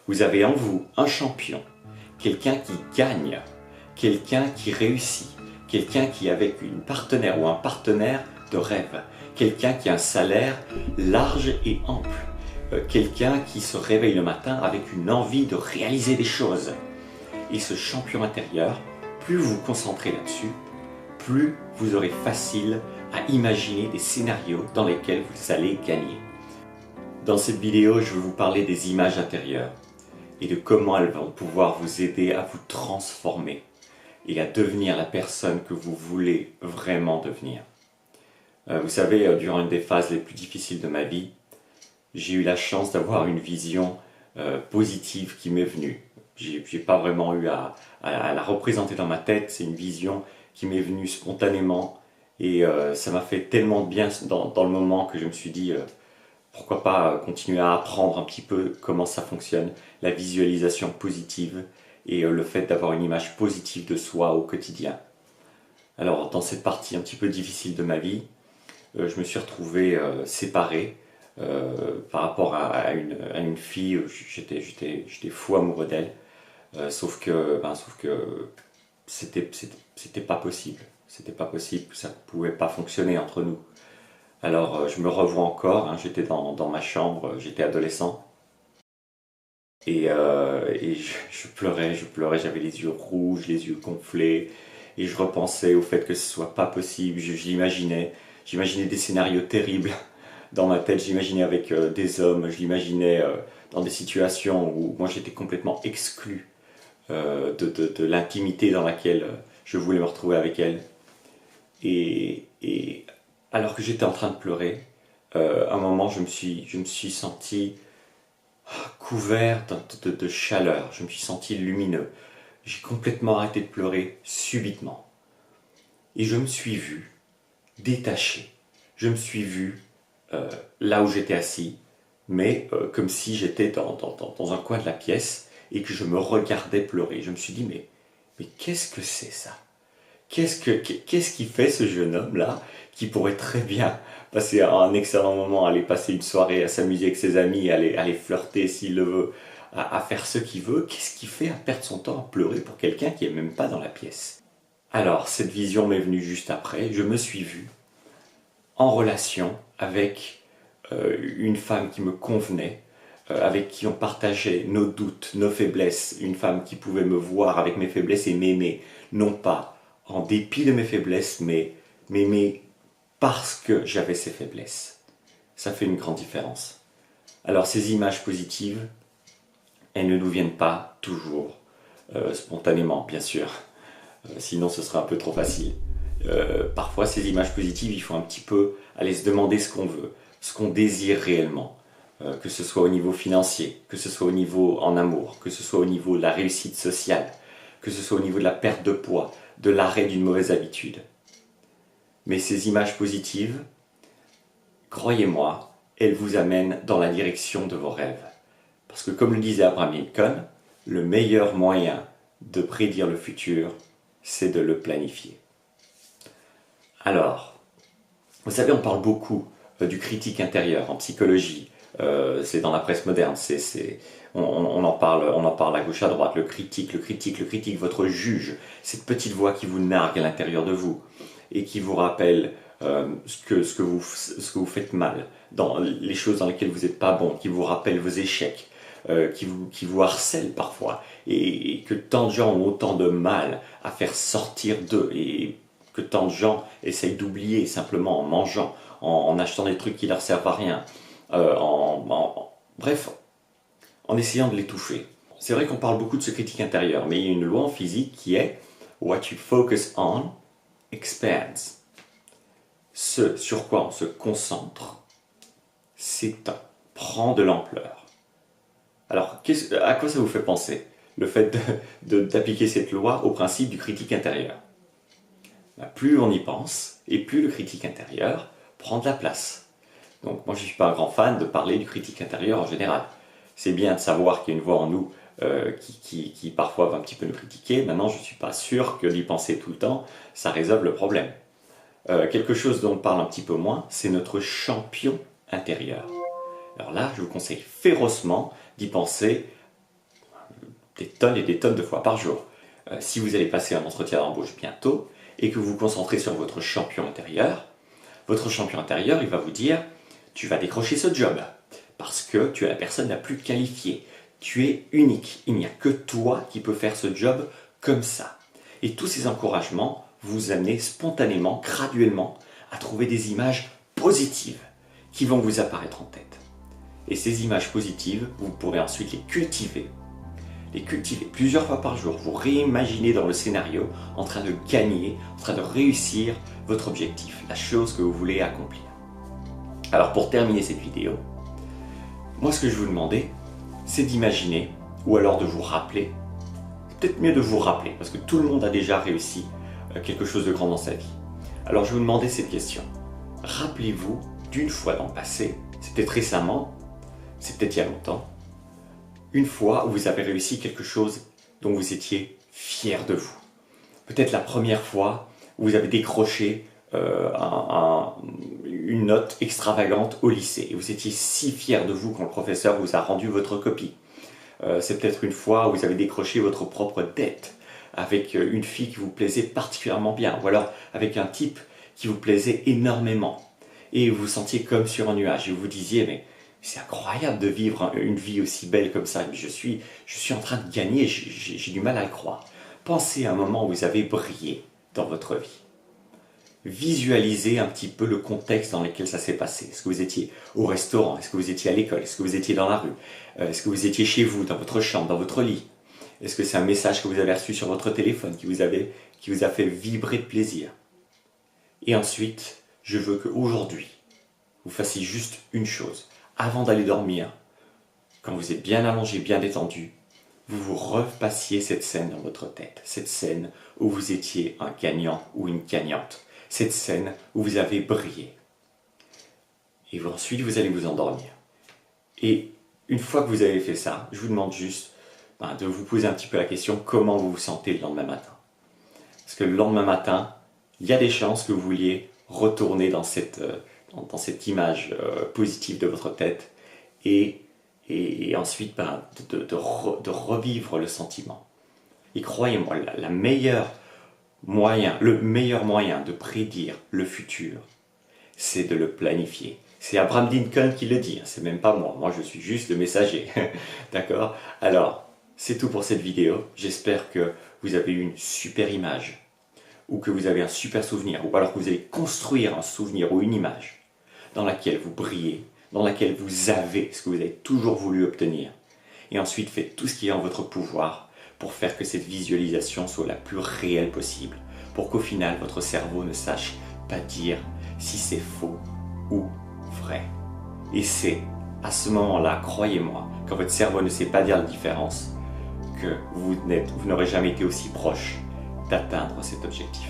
Vous avez en vous un champion, quelqu'un qui gagne, quelqu'un qui réussit, quelqu'un qui est avec une partenaire ou un partenaire de rêve, quelqu'un qui a un salaire large et ample, quelqu'un qui se réveille le matin avec une envie de réaliser des choses. Et ce champion intérieur, plus vous vous concentrez là-dessus, plus vous aurez facile à imaginer des scénarios dans lesquels vous allez gagner. Dans cette vidéo, je vais vous parler des images intérieures et de comment elles vont pouvoir vous aider à vous transformer et à devenir la personne que vous voulez vraiment devenir. Vous savez, durant une des phases les plus difficiles de ma vie, j'ai eu la chance d'avoir une vision positive qui m'est venue. J'ai pas vraiment eu à la représenter dans ma tête, c'est une vision qui m'est venue spontanément et ça m'a fait tellement de bien dans le moment que je me suis dit pourquoi pas continuer à apprendre un petit peu comment ça fonctionne, la visualisation positive et le fait d'avoir une image positive de soi au quotidien. Alors dans cette partie un petit peu difficile de ma vie, je me suis retrouvé séparé par rapport à une fille, j'étais fou amoureux d'elle, sauf que c'était pas possible, ça pouvait pas fonctionner entre nous. Alors je me revois encore, j'étais dans ma chambre, j'étais adolescent et je pleurais, j'avais les yeux rouges, les yeux gonflés et je repensais au fait que ce soit pas possible, j'imaginais des scénarios terribles dans ma tête, j'imaginais avec des hommes, je l'imaginais dans des situations où moi j'étais complètement exclu de l'intimité dans laquelle je voulais me retrouver avec elle. Et alors que j'étais en train de pleurer, à un moment je me suis senti couvert de chaleur, je me suis senti lumineux. J'ai complètement arrêté de pleurer subitement. Et je me suis vu détaché. Je me suis vu là où j'étais assis, mais comme si j'étais dans un coin de la pièce et que je me regardais pleurer. Je me suis dit, mais qu'est-ce que c'est ça? Qu'est-ce qui fait ce jeune homme-là qui pourrait très bien passer un excellent moment, aller passer une soirée à s'amuser avec ses amis, aller flirter s'il le veut, à faire ce qu'il veut? Qu'est-ce qui fait à perdre son temps à pleurer pour quelqu'un qui n'est même pas dans la pièce? Alors, cette vision m'est venue juste après. Je me suis vu en relation avec une femme qui me convenait, avec qui on partageait nos doutes, nos faiblesses, une femme qui pouvait me voir avec mes faiblesses et m'aimer, non pas en dépit de mes faiblesses, mais m'aimer parce que j'avais ces faiblesses. Ça fait une grande différence. Alors ces images positives, elles ne nous viennent pas toujours spontanément, bien sûr. Sinon ce serait un peu trop facile. Parfois ces images positives, il faut un petit peu aller se demander ce qu'on veut, ce qu'on désire réellement. Que ce soit au niveau financier, que ce soit au niveau en amour, que ce soit au niveau de la réussite sociale, que ce soit au niveau de la perte de poids, de l'arrêt d'une mauvaise habitude. Mais ces images positives, croyez-moi, elles vous amènent dans la direction de vos rêves. Parce que comme le disait Abraham Lincoln, le meilleur moyen de prédire le futur, c'est de le planifier. Alors, vous savez, on parle beaucoup du critique intérieur en psychologie. C'est dans la presse moderne, on en parle à gauche à droite, le critique, votre juge, cette petite voix qui vous nargue à l'intérieur de vous et qui vous rappelle ce que vous faites mal, dans les choses dans lesquelles vous n'êtes pas bon, qui vous rappelle vos échecs, qui vous harcèle parfois et que tant de gens ont autant de mal à faire sortir d'eux et que tant de gens essayent d'oublier simplement en mangeant, en achetant des trucs qui leur servent à rien. Bref, en essayant de l'étouffer. C'est vrai qu'on parle beaucoup de ce critique intérieur, mais il y a une loi en physique qui est what you focus on expands. Ce sur quoi on se concentre s'étend, prend de l'ampleur. Alors, à quoi ça vous fait penser, le fait d'appliquer cette loi au principe du critique intérieur? Plus on y pense, et plus le critique intérieur prend de la place. Donc moi je ne suis pas un grand fan de parler du critique intérieur en général. C'est bien de savoir qu'il y a une voix en nous qui parfois va un petit peu nous critiquer. Maintenant je ne suis pas sûr que d'y penser tout le temps, ça résolve le problème. Quelque chose dont on parle un petit peu moins, c'est notre champion intérieur. Alors là, je vous conseille férocement d'y penser des tonnes et des tonnes de fois par jour. Si vous allez passer un entretien d'embauche bientôt et que vous vous concentrez sur votre champion intérieur, il va vous dire « tu vas décrocher ce job parce que tu es la personne la plus qualifiée, tu es unique, il n'y a que toi qui peux faire ce job comme ça ». Et tous ces encouragements vous amener spontanément, graduellement, à trouver des images positives qui vont vous apparaître en tête. Et ces images positives, vous pourrez ensuite les cultiver plusieurs fois par jour. Vous réimaginez dans le scénario en train de gagner, en train de réussir votre objectif, la chose que vous voulez accomplir. Alors pour terminer cette vidéo, moi ce que je vous demandais, c'est d'imaginer, ou alors de vous rappeler, peut-être mieux de vous rappeler, parce que tout le monde a déjà réussi quelque chose de grand dans sa vie. Alors je vous demandais cette question. Rappelez-vous d'une fois dans le passé, c'est peut-être récemment, c'est peut-être il y a longtemps, une fois où vous avez réussi quelque chose dont vous étiez fier de vous. Peut-être la première fois où vous avez décroché une note extravagante au lycée et vous étiez si fier de vous quand le professeur vous a rendu votre copie. C'est peut-être une fois où vous avez décroché votre propre date avec une fille qui vous plaisait particulièrement bien ou alors avec un type qui vous plaisait énormément et vous vous sentiez comme sur un nuage et vous vous disiez mais c'est incroyable de vivre une vie aussi belle comme ça, je suis en train de gagner, j'ai du mal à le croire. Pensez à un moment où vous avez brillé dans votre vie. Visualisez un petit peu le contexte dans lequel ça s'est passé. Est-ce que vous étiez au restaurant? Est-ce que vous étiez à l'école? Est-ce que vous étiez dans la rue? Est-ce que vous étiez chez vous, dans votre chambre, dans votre lit? Est-ce que c'est un message que vous avez reçu sur votre téléphone qui vous a fait vibrer de plaisir? Et ensuite, je veux qu'aujourd'hui, vous fassiez juste une chose. Avant d'aller dormir, quand vous êtes bien allongé, bien détendu, vous vous repassiez cette scène dans votre tête. Cette scène où vous étiez un gagnant ou une gagnante. Cette scène où vous avez brillé. Et ensuite, vous allez vous endormir. Et une fois que vous avez fait ça, je vous demande juste de vous poser un petit peu la question comment vous vous sentez le lendemain matin. Parce que le lendemain matin, il y a des chances que vous vouliez retourner dans cette image positive de votre tête et ensuite de revivre le sentiment. Et croyez-moi, le meilleur moyen de prédire le futur, c'est de le planifier. C'est Abraham Lincoln qui le dit, c'est même pas moi, moi je suis juste le messager. D'accord? Alors, c'est tout pour cette vidéo, j'espère que vous avez eu une super image ou que vous avez un super souvenir, ou alors que vous allez construire un souvenir ou une image dans laquelle vous brillez, dans laquelle vous avez ce que vous avez toujours voulu obtenir. Et ensuite, faites tout ce qui est en votre pouvoir pour faire que cette visualisation soit la plus réelle possible, pour qu'au final, votre cerveau ne sache pas dire si c'est faux ou vrai. Et c'est à ce moment-là, croyez-moi, quand votre cerveau ne sait pas dire la différence, que vous n'aurez jamais été aussi proche d'atteindre cet objectif.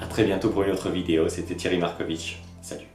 A très bientôt pour une autre vidéo, c'était Thierry Markovitch. Salut.